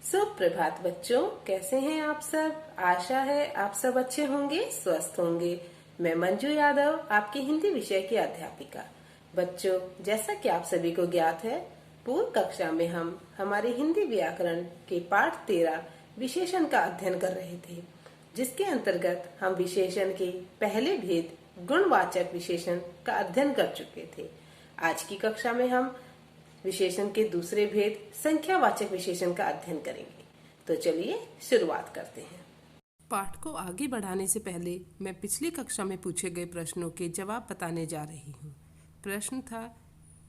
सुप्रभात बच्चों, कैसे हैं आप सब। आशा है आप सब अच्छे होंगे, स्वस्थ होंगे। मैं मंजू यादव, आपकी हिंदी विषय की अध्यापिका। बच्चों, जैसा कि आप सभी को ज्ञात है, पूर्व कक्षा में हम हमारे हिंदी व्याकरण के पाठ 13 विशेषण का अध्ययन कर रहे थे, जिसके अंतर्गत हम विशेषण के पहले भेद गुणवाचक विशेषण का अध्ययन कर चुके थे। आज की कक्षा में हम विशेषण के दूसरे भेद संख्यावाचक विशेषण का अध्ययन करेंगे। तो चलिए शुरुआत करते हैं। पाठ को आगे बढ़ाने से पहले मैं पिछली कक्षा में पूछे गए प्रश्नों के जवाब बताने जा रही हूँ। प्रश्न था,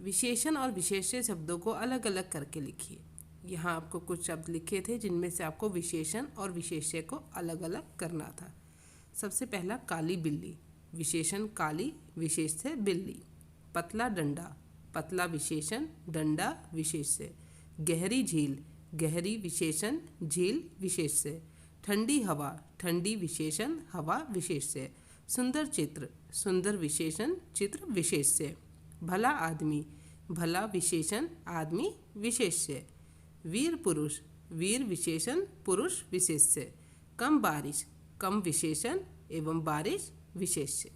विशेषण और विशेष्य शब्दों को अलग अलग करके लिखिए। यहाँ आपको कुछ शब्द लिखे थे जिनमें से आपको विशेषण और विशेष्य को अलग अलग करना था। सबसे पहला काली बिल्ली, विशेषण काली, विशेष्य बिल्ली। पतला डंडा, पतला विशेषण, डंडा विशेष्य। गहरी झील, गहरी विशेषण, झील विशेष्य। ठंडी हवा, ठंडी विशेषण, हवा विशेष्य। सुंदर चित्र, सुंदर विशेषण, चित्र विशेष्य। भला आदमी, भला विशेषण, आदमी विशेष्य। वीर पुरुष, वीर विशेषण, पुरुष विशेष्य। कम बारिश, कम विशेषण एवं बारिश विशेष्य।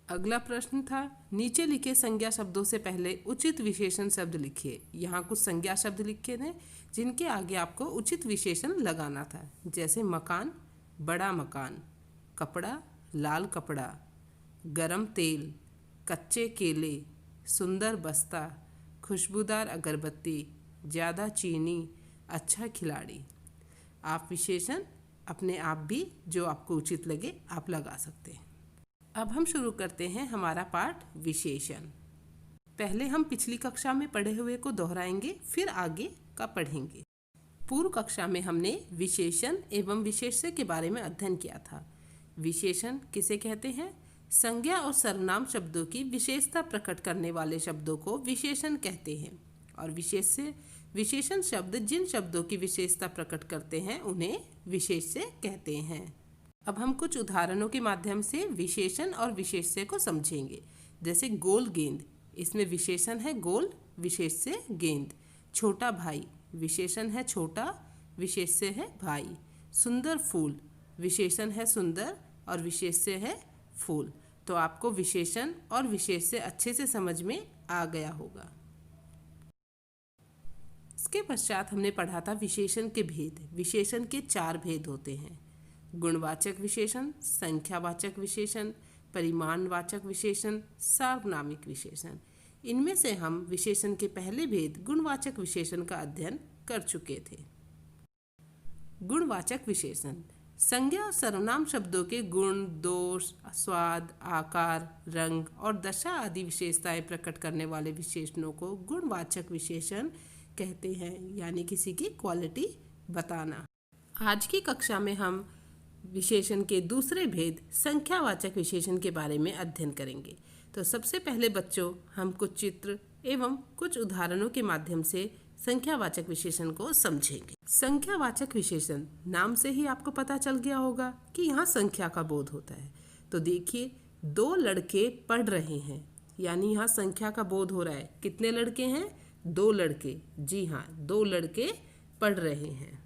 अगला प्रश्न था, नीचे लिखे संज्ञा शब्दों से पहले उचित विशेषण शब्द लिखिए। यहाँ कुछ संज्ञा शब्द लिखे थे जिनके आगे आपको उचित विशेषण लगाना था, जैसे मकान, बड़ा मकान। कपड़ा, लाल कपड़ा। गरम तेल, कच्चे केले। सुंदर बस्ता, खुशबूदार अगरबत्ती। ज़्यादा चीनी, अच्छा खिलाड़ी। आप विशेषण अपने आप भी जो आपको उचित लगे आप लगा सकते हैं। अब हम शुरू करते हैं हमारा पाठ विशेषण। पहले हम पिछली कक्षा में पढ़े हुए को दोहराएंगे, फिर आगे का पढ़ेंगे। पूर्व कक्षा में हमने विशेषण एवं विशेष्य के बारे में अध्ययन किया था। विशेषण किसे कहते हैं? संज्ञा और सर्वनाम शब्दों की विशेषता प्रकट करने वाले शब्दों को विशेषण कहते हैं। और विशेष्य, विशेषण शब्द जिन शब्दों की विशेषता प्रकट करते हैं उन्हें विशेष्य कहते हैं। अब हम कुछ उदाहरणों के माध्यम से विशेषण और विशेष्य को समझेंगे। जैसे गोल गेंद, इसमें विशेषण है गोल, विशेष्य गेंद। छोटा भाई, विशेषण है छोटा, विशेष्य है भाई। सुंदर फूल, विशेषण है सुंदर और विशेष्य है फूल। तो आपको विशेषण और विशेष्य अच्छे से समझ में आ गया होगा। इसके पश्चात हमने पढ़ा था विशेषण के भेद। विशेषण के 4 भेद होते हैं: गुणवाचक विशेषण, संख्यावाचक विशेषण, परिमाणवाचक विशेषण, सार्वनामिक विशेषण। इनमें से हम विशेषण के पहले भेद गुणवाचक विशेषण का अध्ययन कर चुके थे। गुणवाचक विशेषण संज्ञा और सर्वनाम शब्दों के गुण, दोष, स्वाद, आकार, रंग और दशा आदि विशेषताएं प्रकट करने वाले विशेषणों को गुणवाचक विशेषण कहते हैं, यानी किसी की क्वालिटी बताना। आज की कक्षा में हम विशेषण के दूसरे भेद संख्यावाचक विशेषण के बारे में अध्ययन करेंगे। तो सबसे पहले बच्चों, हम कुछ चित्र एवं कुछ उदाहरणों के माध्यम से संख्यावाचक विशेषण को समझेंगे। संख्यावाचक विशेषण, नाम से ही आपको पता चल गया होगा कि यहाँ संख्या का बोध होता है। तो देखिए, 2 लड़के पढ़ रहे हैं, यानी यहाँ संख्या का बोध हो रहा है। कितने लड़के हैं? 2 लड़के। जी हाँ, 2 लड़के पढ़ रहे हैं।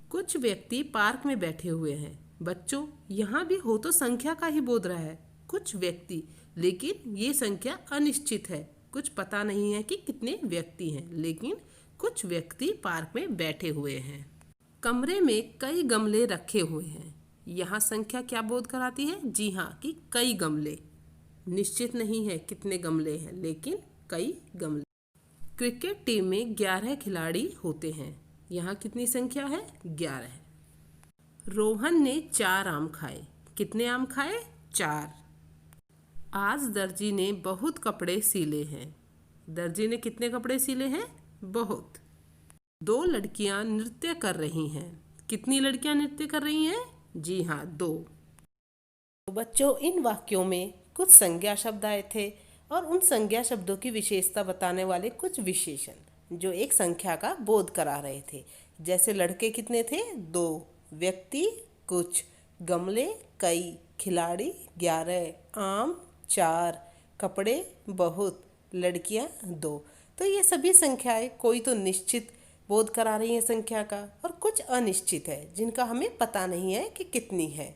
कुछ व्यक्ति पार्क में बैठे हुए हैं। बच्चों, यहाँ भी हो तो संख्या का ही बोध रहा है, कुछ व्यक्ति, लेकिन ये संख्या अनिश्चित है। कुछ पता नहीं है कि कितने व्यक्ति हैं, लेकिन कुछ व्यक्ति पार्क में बैठे हुए हैं। कमरे में कई गमले रखे हुए हैं। यहाँ संख्या क्या बोध कराती है? जी हाँ, कि कई गमले। निश्चित नहीं है कितने गमले हैं, लेकिन कई गमले। क्रिकेट टीम में 11 खिलाड़ी होते हैं। यहाँ कितनी संख्या है? 11। रोहन ने 4 आम खाए। कितने आम खाए? 4। आज दर्जी ने बहुत कपड़े सिले हैं। दर्जी ने कितने कपड़े सिले हैं? बहुत। 2 लड़कियां नृत्य कर रही हैं। कितनी लड़कियां नृत्य कर रही हैं? जी हाँ, 2। तो बच्चों, इन वाक्यों में कुछ संज्ञा शब्द आए थे और उन संज्ञा शब्दों की विशेषता बताने वाले कुछ विशेषण जो एक संख्या का बोध करा रहे थे। जैसे लड़के कितने थे? 2, व्यक्ति कुछ, गमले कई, खिलाड़ी 11, आम 4, कपड़े बहुत, लड़कियां 2। तो ये सभी संख्याएं कोई तो निश्चित बोध करा रही हैं संख्या का, और कुछ अनिश्चित है जिनका हमें पता नहीं है कि कितनी है।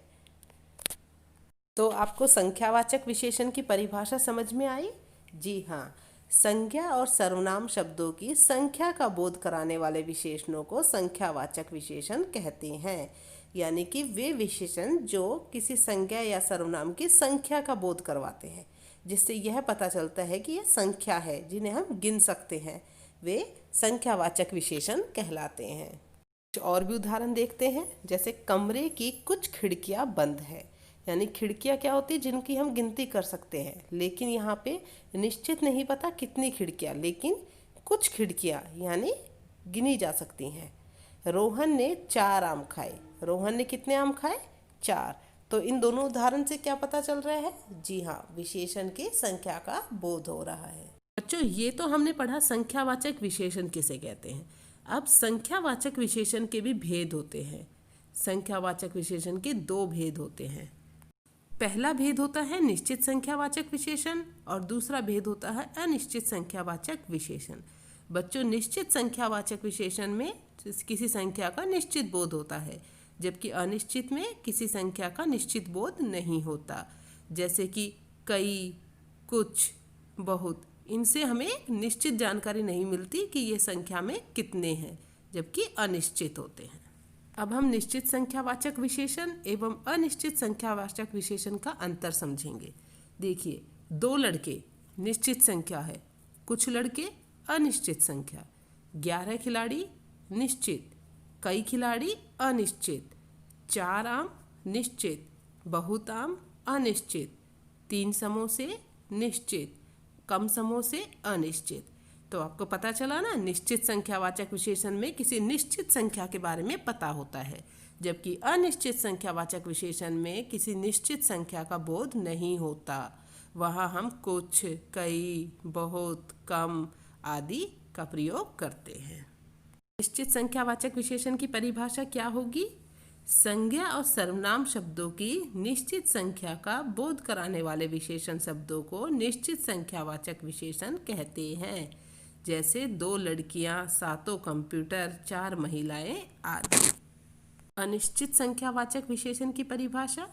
तो आपको संख्यावाचक विशेषण की परिभाषा समझ में आई? जी हाँ, संज्ञा और सर्वनाम शब्दों की संख्या का बोध कराने वाले विशेषणों को संख्यावाचक विशेषण कहते हैं। यानी कि वे विशेषण जो किसी संज्ञा या सर्वनाम की संख्या का बोध करवाते हैं, जिससे यह पता चलता है कि यह संख्या है, जिन्हें हम गिन सकते हैं, वे संख्यावाचक विशेषण कहलाते हैं। कुछ और भी उदाहरण देखते हैं, जैसे कमरे की कुछ खिड़कियां बंद है। यानी खिड़कियां क्या होती है, जिनकी हम गिनती कर सकते हैं, लेकिन यहाँ पे निश्चित नहीं पता कितनी खिड़कियां, लेकिन कुछ खिड़कियां यानी गिनी जा सकती हैं। रोहन ने 4 आम खाए। रोहन ने कितने आम खाए? 4। तो इन दोनों उदाहरण से क्या पता चल रहा है? जी हाँ, विशेषण की संख्या का बोध हो रहा है। बच्चों, ये तो हमने पढ़ा संख्यावाचक विशेषण किसे कहते हैं। अब संख्यावाचक विशेषण के भी भेद होते हैं। संख्यावाचक विशेषण के 2 भेद होते हैं। पहला भेद होता है निश्चित संख्यावाचक विशेषण और दूसरा भेद होता है अनिश्चित संख्यावाचक विशेषण। बच्चों, निश्चित संख्यावाचक विशेषण में किसी संख्या का निश्चित बोध होता है, जबकि अनिश्चित में किसी संख्या का निश्चित बोध नहीं होता। जैसे कि कई, कुछ, बहुत, इनसे हमें निश्चित जानकारी नहीं मिलती कि ये संख्या में कितने हैं, जबकि अनिश्चित होते हैं। अब हम निश्चित संख्यावाचक विशेषण एवं अनिश्चित संख्यावाचक विशेषण का अंतर समझेंगे। देखिए, 2 लड़के निश्चित संख्या है, कुछ लड़के अनिश्चित संख्या, 11 खिलाड़ी निश्चित, कई खिलाड़ी अनिश्चित, 4 आम निश्चित, बहुत आम अनिश्चित, 3 समोसे निश्चित, कम समोसे अनिश्चित। तो आपको पता चला ना, निश्चित संख्यावाचक विशेषण में किसी निश्चित संख्या के बारे में पता होता है, जबकि अनिश्चित संख्यावाचक विशेषण में किसी निश्चित संख्या का बोध नहीं होता। वहाँ हम कुछ, कई, बहुत, कम आदि का प्रयोग करते हैं। निश्चित संख्यावाचक विशेषण की परिभाषा क्या होगी? संज्ञा और सर्वनाम शब्दों की निश्चित संख्या का बोध कराने वाले विशेषण शब्दों को निश्चित संख्यावाचक विशेषण कहते हैं। जैसे 2 लड़कियां, 7 कंप्यूटर, 4 महिलाएं आदि। अनिश्चित संख्यावाचक विशेषण की परिभाषा: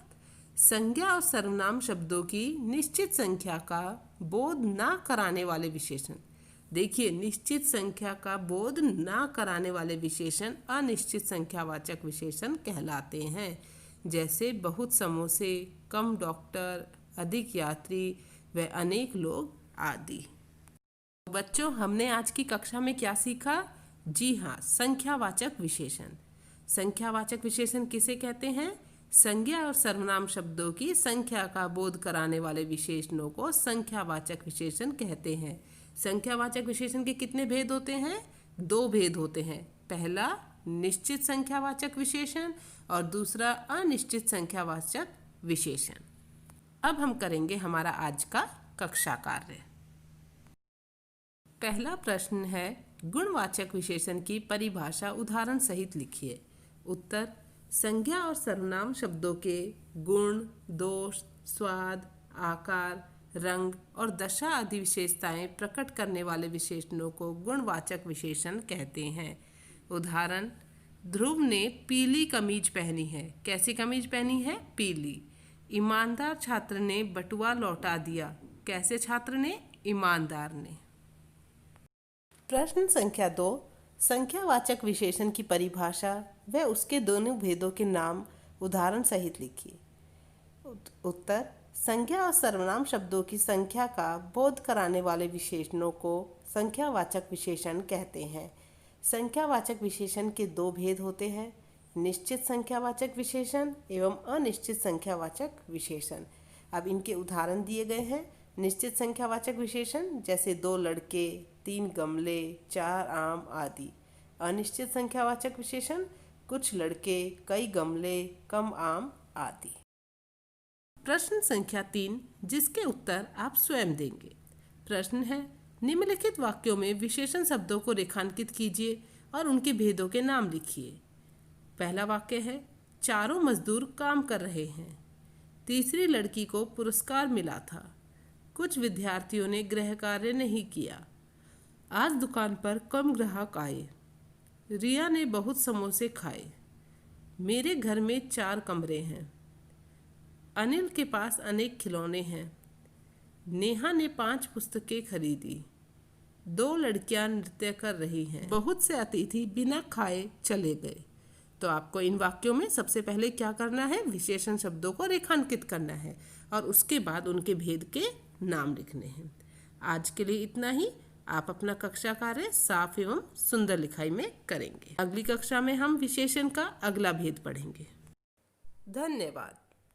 संज्ञा और सर्वनाम शब्दों की निश्चित संख्या का बोध ना कराने वाले विशेषण। देखिए, निश्चित संख्या का बोध ना कराने वाले विशेषण अनिश्चित संख्यावाचक विशेषण कहलाते हैं। जैसे बहुत समोसे, कम डॉक्टर, अधिक यात्री व अनेक लोग आदि। बच्चों, हमने आज की कक्षा में क्या सीखा? जी हाँ, संख्यावाचक विशेषण। संख्यावाचक विशेषण किसे कहते हैं? संज्ञा और सर्वनाम शब्दों की संख्या का बोध कराने वाले विशेषणों को संख्यावाचक विशेषण कहते हैं। संख्यावाचक विशेषण के कितने भेद होते हैं? 2 भेद होते हैं। पहला निश्चित संख्यावाचक विशेषण और दूसरा अनिश्चित संख्यावाचक विशेषण। अब हम करेंगे हमारा आज का कक्षा कार्य। पहला प्रश्न है, गुणवाचक विशेषण की परिभाषा उदाहरण सहित लिखिए। उत्तर: संज्ञा और सर्वनाम शब्दों के गुण, दोष, स्वाद, आकार, रंग और दशा आदि विशेषताएं प्रकट करने वाले विशेषणों को गुणवाचक विशेषण कहते हैं। उदाहरण: ध्रुव ने पीली कमीज पहनी है। कैसी कमीज पहनी है? पीली। ईमानदार छात्र ने बटुआ लौटा दिया। कैसे छात्र ने? ईमानदार ने। प्रश्न संख्या 2, संख्यावाचक विशेषण की परिभाषा व उसके दोनों भेदों के नाम उदाहरण सहित लिखिए। उत्तर: संज्ञा और सर्वनाम शब्दों की संख्या का बोध कराने वाले विशेषणों को संख्यावाचक विशेषण कहते हैं। संख्यावाचक विशेषण के 2 भेद होते हैं, निश्चित संख्यावाचक विशेषण एवं अनिश्चित संख्यावाचक विशेषण। अब इनके उदाहरण दिए गए हैं। निश्चित संख्यावाचक विशेषण जैसे 2 लड़के, 3 गमले, 4 आम आदि। अनिश्चित संख्यावाचक विशेषण कुछ लड़के, कई गमले, कम आम आदि। प्रश्न संख्या 3, जिसके उत्तर आप स्वयं देंगे। प्रश्न है, निम्नलिखित वाक्यों में विशेषण शब्दों को रेखांकित कीजिए और उनके भेदों के नाम लिखिए। पहला वाक्य है, चारों मजदूर काम कर रहे हैं। तीसरी लड़की को पुरस्कार मिला था। कुछ विद्यार्थियों ने गृह कार्य नहीं किया। आज दुकान पर कम ग्राहक आए। रिया ने बहुत समोसे खाए। मेरे घर में 4 कमरे हैं। अनिल के पास अनेक खिलौने हैं। नेहा ने 5 पुस्तकें खरीदी। 2 लड़कियां नृत्य कर रही हैं। बहुत से अतिथि बिना खाए चले गए। तो आपको इन वाक्यों में सबसे पहले क्या करना है? विशेषण शब्दों को रेखांकित करना है और उसके बाद उनके भेद के नाम लिखने हैं। आज के लिए इतना ही। आप अपना कक्षा कार्य साफ एवं सुंदर लिखाई में करेंगे। अगली कक्षा में हम विशेषण का अगला भेद पढ़ेंगे। धन्यवाद।